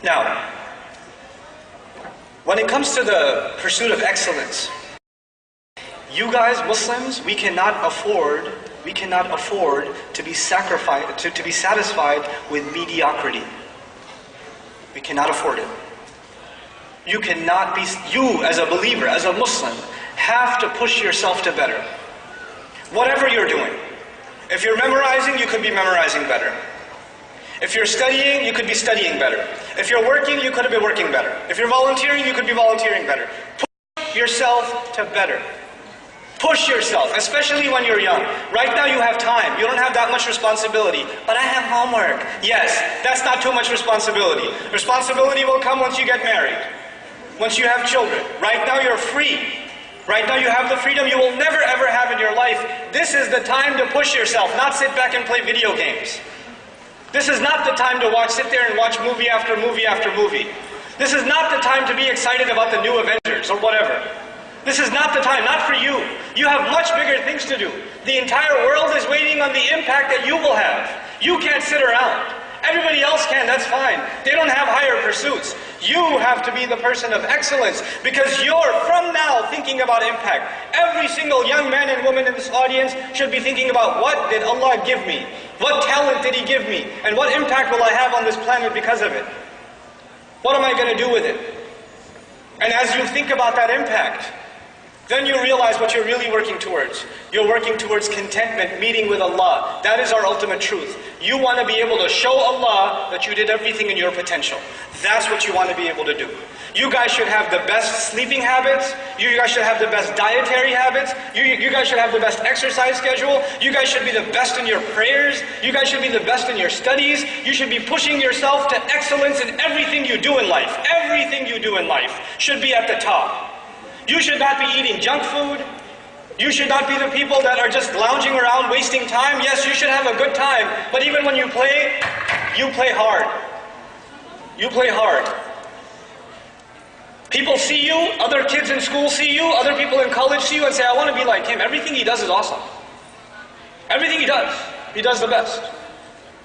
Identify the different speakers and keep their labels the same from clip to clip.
Speaker 1: Now, when it comes to the pursuit of excellence, you guys, Muslims, we cannot afford to be satisfied with mediocrity. We cannot afford it. You as a believer, as a Muslim, have to push yourself to better. Whatever you're doing. If you're memorizing, you could be memorizing better. If you're studying, you could be studying better. If you're working, you could be working better. If you're volunteering, you could be volunteering better. Push yourself to better. Push yourself, especially when you're young. Right now you have time. You don't have that much responsibility. But I have homework. Yes, that's not too much responsibility. Responsibility will come once you get married. Once you have children. Right now you're free. Right now you have the freedom you will never ever have in your life. This is the time to push yourself, not sit back and play video games. This is not the time to sit there and watch movie after movie after movie. This is not the time to be excited about the new Avengers or whatever. This is not the time, not for you. You have much bigger things to do. The entire world is waiting on the impact that you will have. You can't sit around. Everybody else can, that's fine. They don't have higher pursuits. You have to be the person of excellence because you're, from now, thinking about impact. Every single young man and woman in this audience should be thinking about what did Allah give me? What talent did He give me? And what impact will I have on this planet because of it? What am I going to do with it? And as you think about that impact, then you realize what you're really working towards. You're working towards contentment, meeting with Allah. That is our ultimate truth. You want to be able to show Allah that you did everything in your potential. That's what you want to be able to do. You guys should have the best sleeping habits. You guys should have the best dietary habits. You guys should have the best exercise schedule. You guys should be the best in your prayers. You guys should be the best in your studies. You should be pushing yourself to excellence in everything you do in life. Everything you do in life should be at the top. You should not be eating junk food. You should not be the people that are just lounging around wasting time. Yes, you should have a good time, but even when you play hard. You play hard. People see you, other kids in school see you, other people in college see you and say, I want to be like him. Everything he does is awesome. Everything he does the best.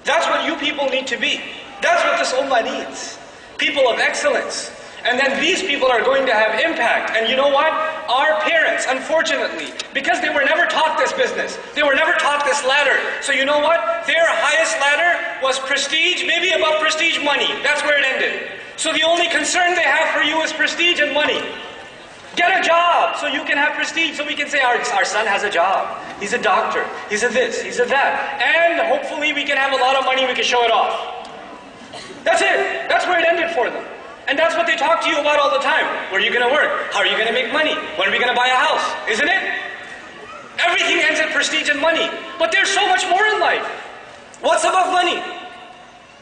Speaker 1: That's what you people need to be. That's what this ummah needs. People of excellence. And then these people are going to have impact. And you know what? Our parents, unfortunately, because they were never taught this business, they were never taught this ladder. So you know what? Their highest ladder was prestige, maybe above prestige, money. That's where it ended. So the only concern they have for you is prestige and money. Get a job so you can have prestige, so we can say our son has a job. He's a doctor. He's a this, he's a that. And hopefully we can have a lot of money, we can show it off. That's it. That's where it ended for them. And that's what they talk to you about all the time. Where are you going to work? How are you going to make money? When are we going to buy a house? Isn't it? Everything ends in prestige and money. But there's so much more in life. What's above money?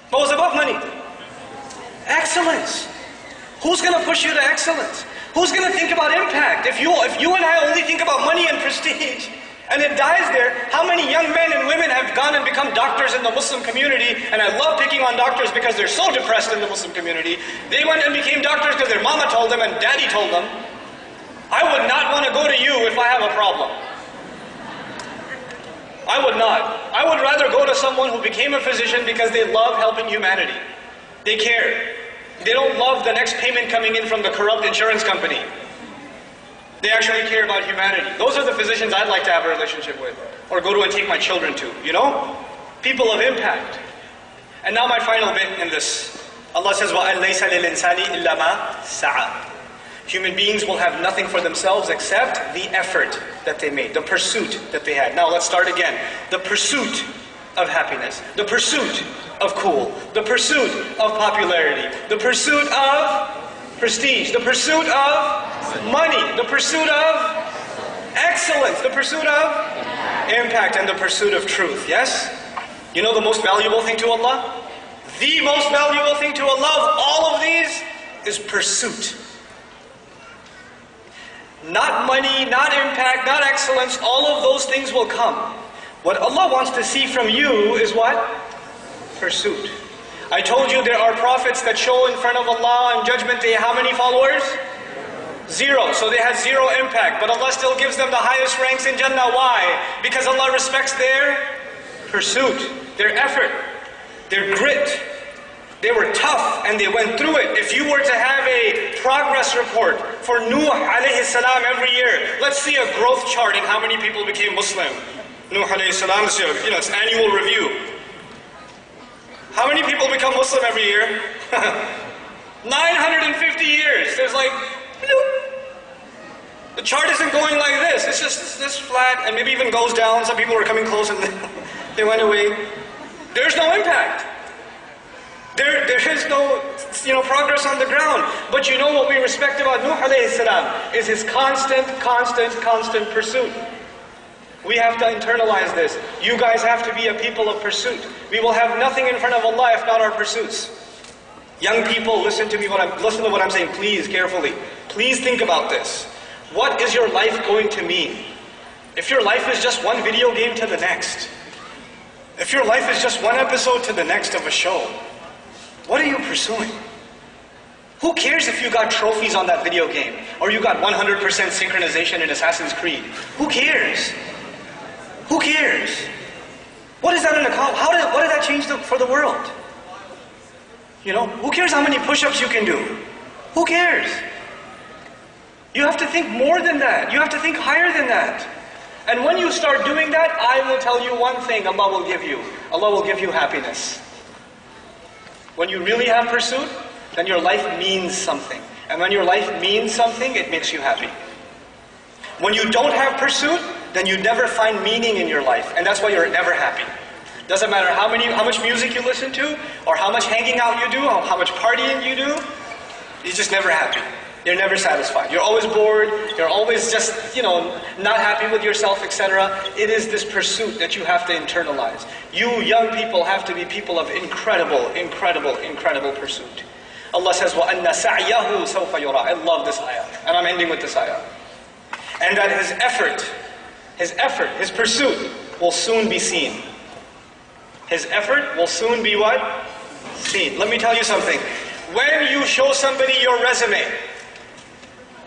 Speaker 1: What was above money? Excellence. Who's going to push you to excellence? Who's going to think about impact? If you and I only think about money and prestige, and it dies there, how many young men and women have gone and become doctors in the Muslim community? And I love picking on doctors because they're so depressed in the Muslim community. They went and became doctors because their mama told them and daddy told them. I would not want to go to you if I have a problem. I would not. I would rather go to someone who became a physician because they love helping humanity. They care. They don't love the next payment coming in from the corrupt insurance company. They actually care about humanity. Those are the physicians I'd like to have a relationship with. Or go to and take my children to, you know? People of impact. And now my final bit in this. Allah says, وَأَنْ لَيْسَ لِلْإِنسَانِ إِلَّا مَا سَعَى. Human beings will have nothing for themselves except the effort that they made, the pursuit that they had. Now let's start again. The pursuit of happiness. The pursuit of cool. The pursuit of popularity. The pursuit of prestige. The pursuit of money, the pursuit of excellence, the pursuit of impact, and the pursuit of truth, yes? You know the most valuable thing to Allah? The most valuable thing to Allah of all of these is pursuit. Not money, not impact, not excellence, all of those things will come. What Allah wants to see from you is what? Pursuit. I told you there are prophets that show in front of Allah on Judgment Day how many followers? 0. So they had 0 impact. But Allah still gives them the highest ranks in Jannah. Why? Because Allah respects their pursuit, their effort, their grit. They were tough and they went through it. If you were to have a progress report for Nuh alayhi salam every year, let's see a growth chart in how many people became Muslim. Nuh alayhi salam, it's annual review. How many people become Muslim every year? 950 years. There's like, the chart isn't going like this. It's just this flat and maybe even goes down. Some people were coming close and they went away. There's no impact. There is no progress on the ground. But you know what we respect about Nuh alayhi salam is his constant pursuit. We have to internalize this. You guys have to be a people of pursuit. We will have nothing in front of Allah if not our pursuits. Young people, listen to what I'm saying, please, carefully. Please think about this. What is your life going to mean? If your life is just one video game to the next, if your life is just one episode to the next of a show, what are you pursuing? Who cares if you got trophies on that video game, or you got 100% synchronization in Assassin's Creed? Who cares? Who cares? What is that in a what did that change for the world? Who cares how many push-ups you can do? Who cares? You have to think more than that. You have to think higher than that. And when you start doing that, I will tell you one thing Allah will give you. Allah will give you happiness. When you really have pursuit, then your life means something. And when your life means something, it makes you happy. When you don't have pursuit, then you never find meaning in your life. And that's why you're never happy. Doesn't matter how much music you listen to, or how much hanging out you do, or how much partying you do, you're just never happy. You're never satisfied. You're always bored. You're always just, not happy with yourself, etc. It is this pursuit that you have to internalize. You young people have to be people of incredible pursuit. Allah says, وَأَنَّ سَعْيَهُ سَوْفَ يُرَى. I love this ayah. And I'm ending with this ayah. And that his pursuit will soon be seen. His effort will soon be what? Seen. Let me tell you something. When you show somebody your resume,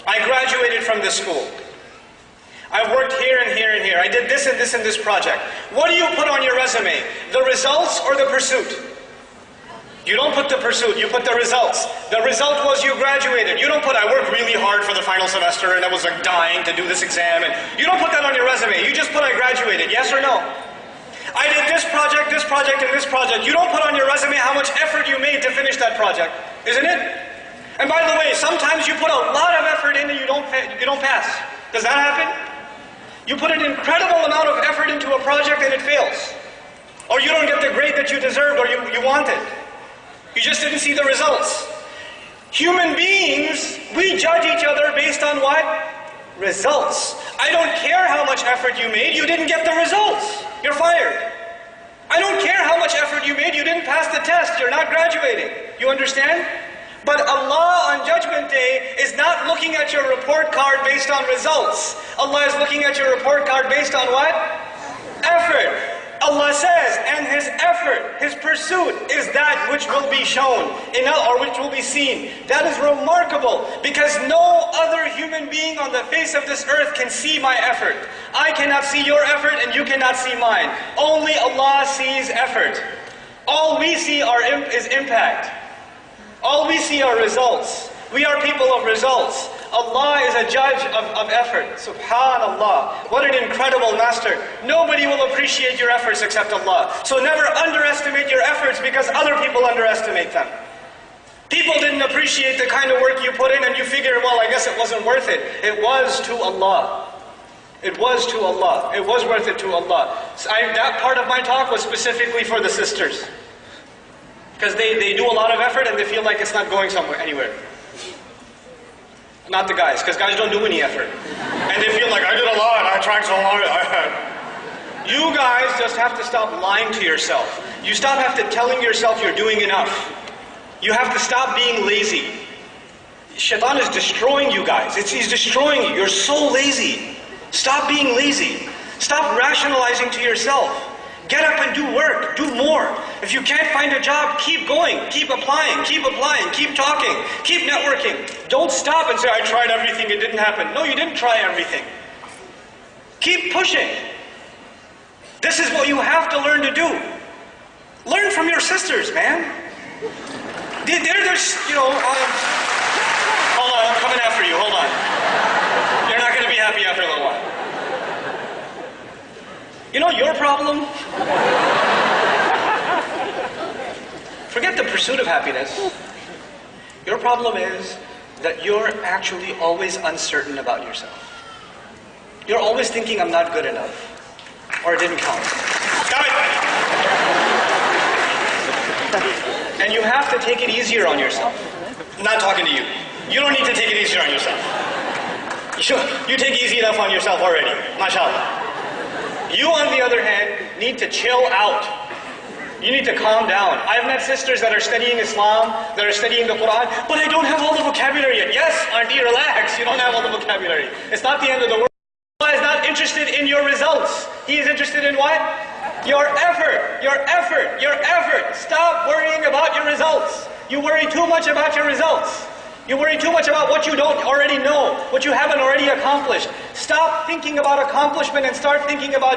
Speaker 1: I graduated from this school. I worked here and here and here. I did this and this and this project. What do you put on your resume? The results or the pursuit? You don't put the pursuit, you put the results. The result was you graduated. You don't put, I worked really hard for the final semester and I was like dying to do this exam. And you don't put that on your resume. You just put, I graduated. Yes or no? I did this project, and this project. You don't put on your resume how much effort you made to finish that project. Isn't it? And by the way, sometimes you put a lot of effort in and you don't pass. Does that happen? You put an incredible amount of effort into a project and it fails. Or you don't get the grade that you deserved or you wanted. You just didn't see the results. Human beings, we judge each other based on what? Results. I don't care how much effort you made, you didn't get the results. You're fired. I don't care how much effort you made, you didn't pass the test, you're not graduating. You understand? But Allah on Judgment Day is not looking at your report card based on results. Allah is looking at your report card based on what? Effort. Allah says, and his effort, his pursuit is that which will be shown, or which will be seen. That is remarkable, because no other human being on the face of this earth can see my effort. I cannot see your effort, and you cannot see mine. Only Allah sees effort. All we see is impact. All we see are results. We are people of results. Allah is a judge of effort. Subhanallah. What an incredible master. Nobody will appreciate your efforts except Allah. So never underestimate your efforts because other people underestimate them. People didn't appreciate the kind of work you put in and you figure, well, I guess it wasn't worth it. It was to Allah. It was to Allah. It was worth it to Allah. So that part of my talk was specifically for the sisters. Because they do a lot of effort and they feel like it's not going anywhere. Not the guys, because guys don't do any effort. And they feel like, I did a lot, I tried so hard. You guys just have to stop lying to yourself. You have to telling yourself you're doing enough. You have to stop being lazy. Shaitan is destroying you guys. He's destroying you. You're so lazy. Stop being lazy. Stop rationalizing to yourself. Get up and do work, do more. If you can't find a job, keep going, keep applying, keep talking, keep networking. Don't stop and say, I tried everything, it didn't happen. No, you didn't try everything. Keep pushing. This is what you have to learn to do. Learn from your sisters, man. There's, hold on, I'm coming after you, hold on. You're not going to be happy after a little while. You know your problem? Forget the pursuit of happiness. Your problem is that you're actually always uncertain about yourself. You're always thinking, I'm not good enough, or it didn't count. Stop it! And you have to take it easier on yourself. I'm not talking to you. You don't need to take it easier on yourself. You take easy enough on yourself already. MashaAllah. You, on the other hand, need to chill out. You need to calm down. I've met sisters that are studying Islam, that are studying the Quran, but I don't have all the vocabulary yet. Yes, auntie, relax. You don't have all the vocabulary. It's not the end of the world. Allah is not interested in your results. He is interested in what? Your effort. Your effort. Your effort. Stop worrying about your results. You worry too much about your results. You worry too much about what you don't already know, what you haven't already accomplished. Stop thinking about accomplishment and start thinking about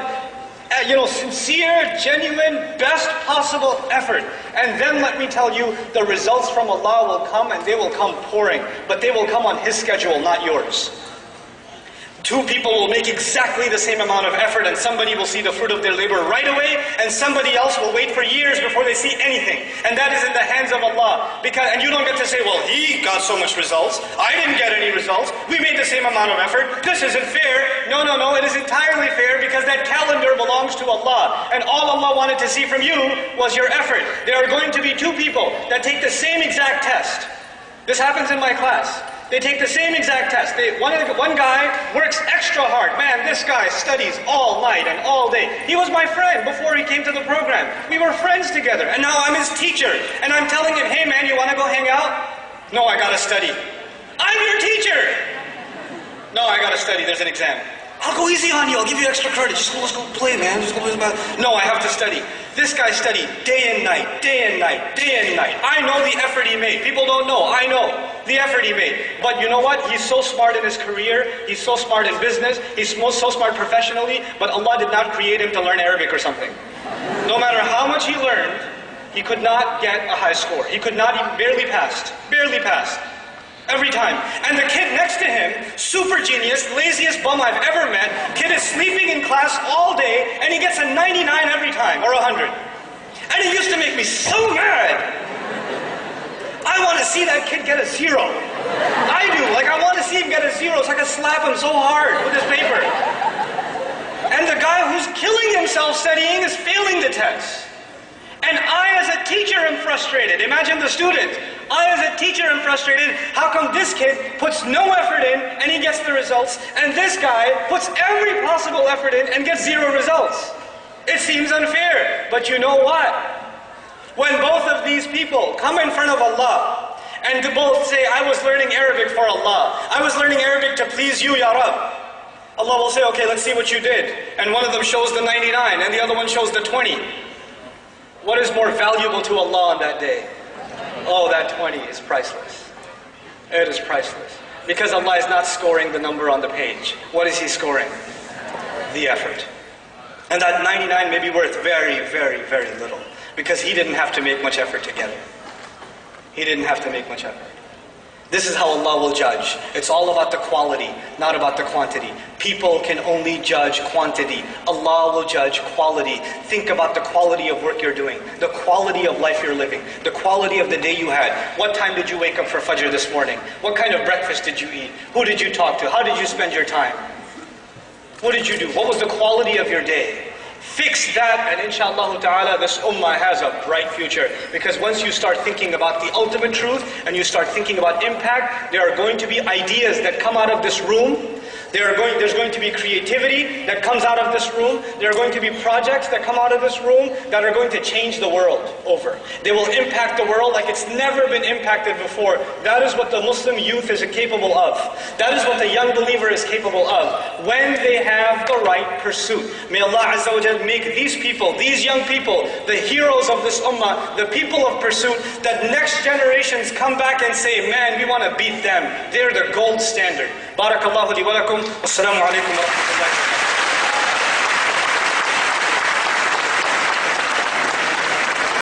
Speaker 1: sincere, genuine, best possible effort. And then let me tell you, the results from Allah will come, and they will come pouring. But they will come on His schedule, not yours. Two people will make exactly the same amount of effort, and somebody will see the fruit of their labor right away, and somebody else will wait for years before they see anything. And that is in the hands of Allah. And you don't get to say, well, he got so much results, I didn't get any results, we made the same amount of effort, this isn't fair. No, it is entirely fair, because that calendar belongs to Allah. And all Allah wanted to see from you was your effort. There are going to be two people that take the same exact test. This happens in my class. They take the same exact test. One guy works extra hard. Man, this guy studies all night and all day. He was my friend before he came to the program. We were friends together, and now I'm his teacher. And I'm telling him, hey man, you want to go hang out? No, I got to study. I'm your teacher! No, I got to study. There's an exam. I'll go easy on you. I'll give you extra credit. Let's go play, man. No, I have to study. This guy studied day and night, day and night, day and night. I know the effort he made. People don't know. I know the effort he made. But you know what? He's so smart in his career. He's so smart in business. He's so smart professionally. But Allah did not create him to learn Arabic or something. No matter how much he learned, he could not get a high score. He could not even, barely passed. Barely passed. Every time. And the kid next to him, super genius, laziest bum I've ever met, kid is sleeping in class all day, and he gets a 99 every time, or 100. And it used to make me so mad. I want to see that kid get a 0. I do. I want to see him get a 0 so I can slap him so hard with his paper. And the guy who's killing himself studying is failing the test. And I, as a teacher, am frustrated. Imagine the student. I, as a teacher, am frustrated. How come this kid puts no effort in and he gets the results, and this guy puts every possible effort in and gets 0 results? It seems unfair. But you know what? When both of these people come in front of Allah and to both say, I was learning Arabic for Allah, I was learning Arabic to please you, Ya Rab, Allah will say, okay, let's see what you did. And one of them shows the 99 and the other one shows the 20. What is more valuable to Allah on that day? Oh, that 20 is priceless. It is priceless. Because Allah is not scoring the number on the page. What is He scoring? The effort. And that 99 may be worth very, very, very little. Because he didn't have to make much effort to get it. He didn't have to make much effort. This is how Allah will judge. It's all about the quality, not about the quantity. People can only judge quantity. Allah will judge quality. Think about the quality of work you're doing, the quality of life you're living, the quality of the day you had. What time did you wake up for Fajr this morning? What kind of breakfast did you eat? Who did you talk to? How did you spend your time? What did you do? What was the quality of your day? Fix that, and inshallah ta'ala, this ummah has a bright future. Because once you start thinking about the ultimate truth, and you start thinking about impact, there are going to be ideas that come out of this room. There's going to be creativity that comes out of this room. There are going to be projects that come out of this room that are going to change the world over. They will impact the world like it's never been impacted before. That is what the Muslim youth is capable of. That is what the young believer is capable of when they have the right pursuit. May Allah Azza wa Jal make these people, these young people, the heroes of this ummah, the people of pursuit, that next generations come back and say, man, we want to beat them. They're the gold standard. Barakallahu li wa lakum. Wassalamu alaikum wa rahmatullahi wa barakatuh.